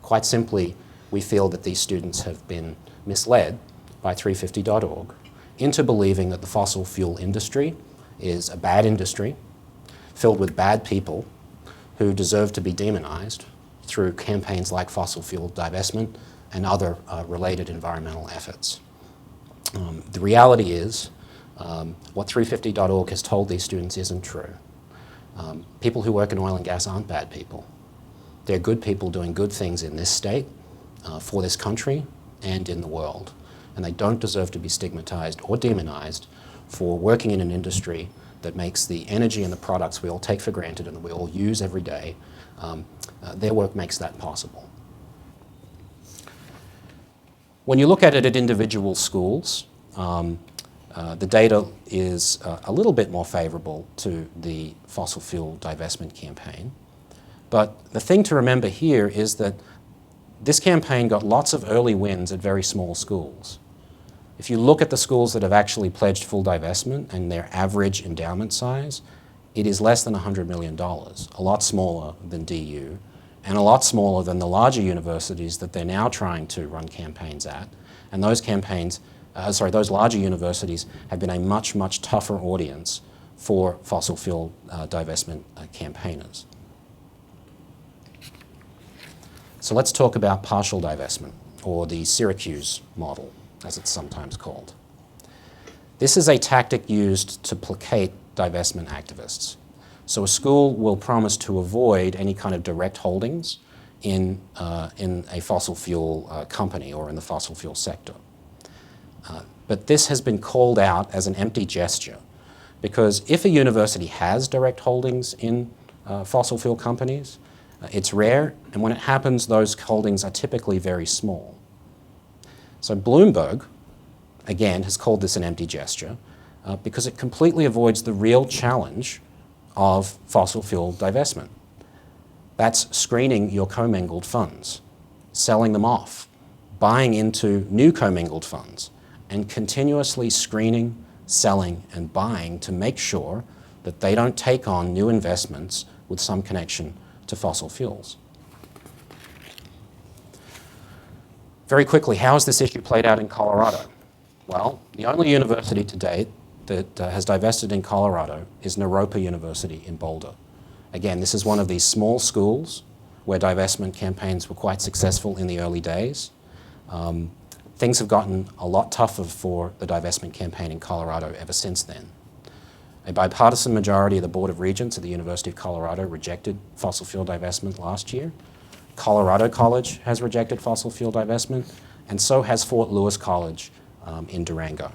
Quite simply, we feel that these students have been misled by 350.org into believing that the fossil fuel industry is a bad industry filled with bad people who deserve to be demonized through campaigns like fossil fuel divestment and other related environmental efforts. The reality is, what 350.org has told these students isn't true. People who work in oil and gas aren't bad people. They're good people doing good things in this state, for this country, and in the world. And they don't deserve to be stigmatized or demonized for working in an industry that makes the energy and the products we all take for granted and that we all use every day. Their work makes that possible. When you look at it at individual schools, the data is a little bit more favorable to the fossil fuel divestment campaign. But the thing to remember here is that this campaign got lots of early wins at very small schools. If you look at the schools that have actually pledged full divestment and their average endowment size, it is less than $100 million, a lot smaller than DU, and a lot smaller than the larger universities that they're now trying to run campaigns at. And those campaigns, those larger universities have been a much, much tougher audience for fossil fuel divestment campaigners. So let's talk about partial divestment, or the Syracuse model, as it's sometimes called. This is a tactic used to placate divestment activists. So a school will promise to avoid any kind of direct holdings in a fossil fuel company or in the fossil fuel sector. But this has been called out as an empty gesture, because if a university has direct holdings in fossil fuel companies, it's rare, and when it happens, those holdings are typically very small. So Bloomberg, again, has called this an empty gesture because it completely avoids the real challenge of fossil fuel divestment. That's screening your commingled funds, selling them off, buying into new commingled funds, and continuously screening, selling, and buying to make sure that they don't take on new investments with some connection to fossil fuels. Very quickly, how has this issue played out in Colorado? Well, the only university to date that has divested in Colorado is Naropa University in Boulder. Again, this is one of these small schools where divestment campaigns were quite successful in the early days. Things have gotten a lot tougher for the divestment campaign in Colorado ever since then. A bipartisan majority of the Board of Regents at the University of Colorado rejected fossil fuel divestment last year. Colorado College has rejected fossil fuel divestment, and so has Fort Lewis College in Durango.